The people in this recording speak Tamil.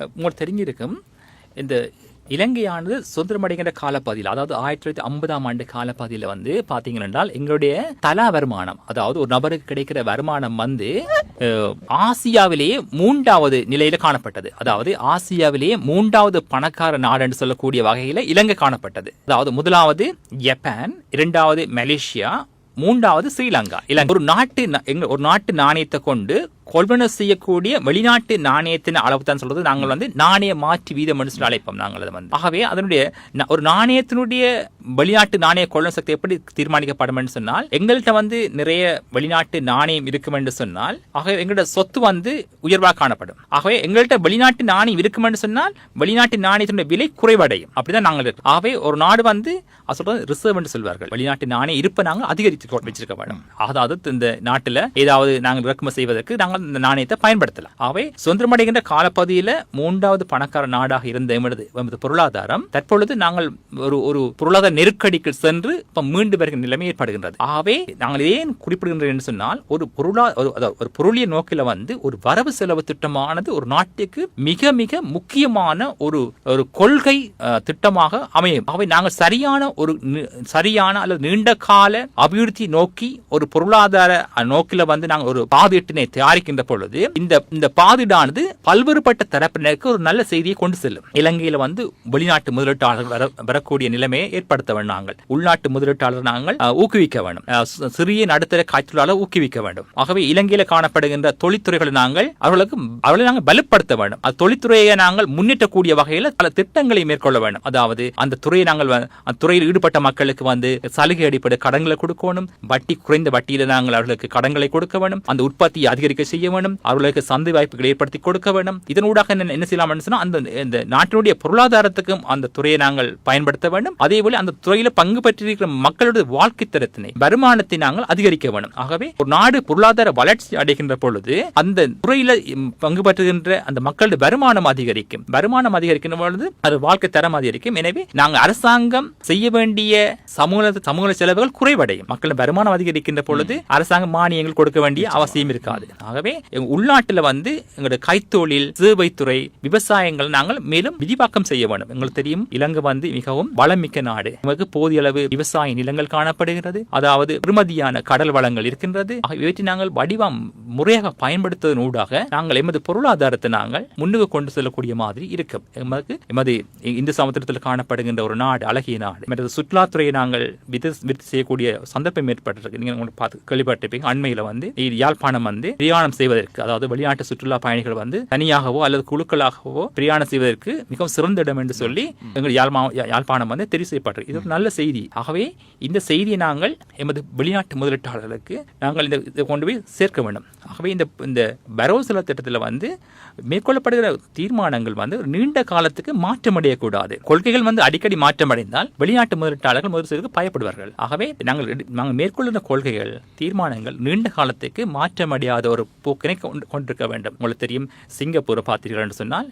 உங்களுக்கு தெரிஞ்சிருக்கும் இந்த இலங்கையானது சுதந்திரமடைகின்ற காலப்பகுதியில், அதாவது 1950ஆம் ஆண்டு காலப்பகுதியில் பார்த்தீங்கன்னா எங்களுடைய தலா வருமானம், அதாவது ஒரு நபருக்கு கிடைக்கிற வருமானம் ஆசியாவிலேயே 3வது நிலையில காணப்பட்டது. அதாவது ஆசியாவிலேயே 3வது பணக்கார நாடு என்று சொல்லக்கூடிய வகையில் இலங்கை காணப்பட்டது. அதாவது 1வது ஜப்பான், 2வது மலேசியா, 3வது ஸ்ரீலங்கா. ஒரு நாட்டு நாணயத்தை கொண்டு கொள்வன செய்யக்கூடிய வெளிநாட்டு நாணயத்தின் அளவு தான் சொல்றது. நாங்கள் நாணய மாற்று வீதம் என்று சொல்லி அழைப்போம் நாங்கள் அதை ஆகவே அதனுடைய ஒரு நாணயத்தினுடைய வெளிநாட்டு நாணய கொள்வன சக்தி எப்படி தீர்மானிக்கப்படும் என்று சொன்னால், எங்கள்கிட்ட நிறைய வெளிநாட்டு நாணயம் இருக்கும் என்று சொன்னால் ஆகவே எங்களோட சொத்து உயர்வாக காணப்படும். ஆகவே எங்கள்கிட்ட வெளிநாட்டு நாணயம் இருக்கும் என்று சொன்னால் வெளிநாட்டு நாணயத்தினுடைய விலை குறைவடையும். அப்படிதான் நாங்கள் இருக்கோம். ஆகவே ஒரு நாடு சொல்றது ரிசர்வ் என்று சொல்வார்கள். வெளிநாட்டு நாணயம் இருப்பை நாங்கள் அதிகரித்து வச்சிருக்க வேண்டும். அதாவது இந்த நாட்டில் ஏதாவது நாங்கள் இறக்குமதி செய்வதற்கு நாங்கள் இந்த நாணயத்தை பயன்படுத்தலாம். அவை சுதந்திரமடைகின்ற காலப்பகுதியில் 3வது பணக்கார நாடாக இருந்த எமது பொருளாதாரம் தற்பொழுது நாங்கள் ஒரு பொருளாதார நெருக்கடிக்கு சென்று மீண்டு வருகிற நிலைமை ஏற்படுகின்றது. ஆகவே நாங்கள் ஏன் குறிப்பிடுகின்றோம் என்று சொன்னால், ஒரு பொருளிய நோக்கில ஒரு வரவு செலவு திட்டமானது ஒரு நாட்டுக்கு மிக மிக முக்கியமான ஒரு கொள்கை திட்டமாக அமையும். ஆகவே நாங்கள் சரியான அல்லது நீண்ட கால அபிவிருத்தி நோக்கி ஒரு பொருளாதார நோக்கில நாங்கள் ஒரு பாதீட்டினை தயாரிக்கின்ற பொழுது இந்த பாதீடானது பல்வேறுபட்ட தரப்பினருக்கு ஒரு நல்ல செய்தியை கொண்டு செல்லும். இலங்கையில வெளிநாட்டு முதலீட்டாளர்கள் வரக்கூடிய நிலைமையை ஏற்படுத்த வேண்டும். நாங்கள் உள்நாட்டு முதலீட்டாளர் நாங்கள் ஊக்குவிக்க வேண்டும். சிறிய நடுத்தர காய்ச்சலாளர் ஊக்குவிக்க வேண்டும். ஆகவே இலங்கையில காணப்படுகின்ற தொழில்துறைகளை அவர்களை நாங்கள் பலப்படுத்த வேண்டும். தொழில்துறையை நாங்கள் முன்னேற்றக்கூடிய வகையில் பல திட்டங்களை மேற்கொள்ள வேண்டும். அதாவது அந்த துறையை நாங்கள் துறையில் ஈடுபட்ட மக்களுக்கு சலுகை அடிப்படை கடன்களை கொடுக்கணும். குறைந்த வட்டியில நாங்கள் அவர்களுக்கு கடன்களை கொடுக்க வேண்டும். அந்த உற்பத்தியை அதிகரிக்க செய்ய வேண்டும். அவர்களுக்கு சந்தை வாய்ப்புகளை ஏற்படுத்தி கொடுக்க வேண்டும். இதனூடாக என்ன செய்யலாம், அந்த நாட்டினுடைய பொருளாதாரத்துக்கும் அந்த துறையை நாங்கள் பயன்படுத்த வேண்டும். அதே போல அந்த துறையில பங்கு பெற்றிருக்கிற மக்களுடைய வாழ்க்கை தரத்தினை, வருமானத்தை நாங்கள் அதிகரிக்க வேண்டும். ஆகவே ஒரு நாடு பொருளாதார வளர்ச்சி அடைகின்ற பொழுது அந்த துறையில பங்கு பெற்றுகின்ற அந்த மக்களுடைய வருமானம் அதிகரிக்கும். வருமானம் அதிகரிக்கின்ற பொழுது அது வாழ்க்கை தரம் அதிகரிக்கும். எனவே நாங்கள் அரசாங்கம் செய்ய வேண்டிய சமூக செலவுகள் குறைவடையும். மக்களின் வருமானம் அதிகரிக்கின்ற பொழுது அரசாங்கம் மானியங்கள் கொடுக்க வேண்டிய அவசியம் இருக்காது. ஆகவே உள்நாட்டில் எங்களுடைய கைத்தொழில், சேவைத்துறை, விவசாயங்கள் நாங்கள் மேலும் விரிவாக்கம் செய்ய வேண்டும். எங்களுக்கு தெரியும், இலங்கை மிகவும் வளமிக்க நாடு. நமக்கு போதிய அளவு விவசாய நிலங்கள் காணப்படுகிறது. அதாவது பெருமதியான கடல் வளங்கள் இருக்கின்றது. இவற்றை நாங்கள் முறையாக பயன்படுத்துவதன் ஊடாக நாங்கள் எமது பொருளாதாரத்தை நாங்கள் முன்னுக்கு கொண்டு செல்லக்கூடிய மாதிரி இருக்கும். எமது இந்து சமுத்திரத்தில் காணப்படுகின்ற ஒரு நாடு, அழகிய நாடு. சுற்றுலாத்துறையை நாங்கள் விருத்தி செய்யக்கூடிய சந்தர்ப்பம் ஏற்பட்டிருக்கு. நீங்க பார்த்து கேள்விப்பட்டிருப்பீங்க. அண்மையில யாழ்ப்பாணம் பிரயாணம் செய்வதற்கு, அதாவது வெளிநாட்டு சுற்றுலா பயணிகள் தனியாகவோ அல்லது குழுக்களாகவோ பிரயாணம் செய்வதற்கு மிகவும் சிறந்த இடம் என்று சொல்லி எங்கள் யாழ்ப்பாணம் தெரிவு செய்யப்பட்டிருக்கு. இது ஒரு நல்ல செய்தி. ஆகவே இந்த செய்தியை நாங்கள் எமது வெளிநாட்டு முதலீட்டாளர்களுக்கு நாங்கள் இதை கொண்டு போய் சேர்க்க வேண்டும். ஆகவே இந்த வரவு செலவு திட்டத்தில் மேற்கொள்ளப்படுகிற தீர்மானங்கள் நீண்ட காலத்துக்கு மாற்றமடையக்கூடாது. கொள்கைகள் அடிக்கடி மாற்றமடைந்தால் வெளிநாட்டு முதலீட்டாளர்கள் முதலீட்டுக்கு பயப்படுவார்கள். ஆகவே நாங்கள் மேற்கொள்ளுகிற கொள்கைகள், தீர்மானங்கள் நீண்ட காலத்துக்கு மாற்றமடையாத ஒரு போக்கினை கொண்டிருக்க வேண்டும். உங்களுக்கு தெரியும், சிங்கப்பூரை பார்த்தீர்கள் என்று சொன்னால்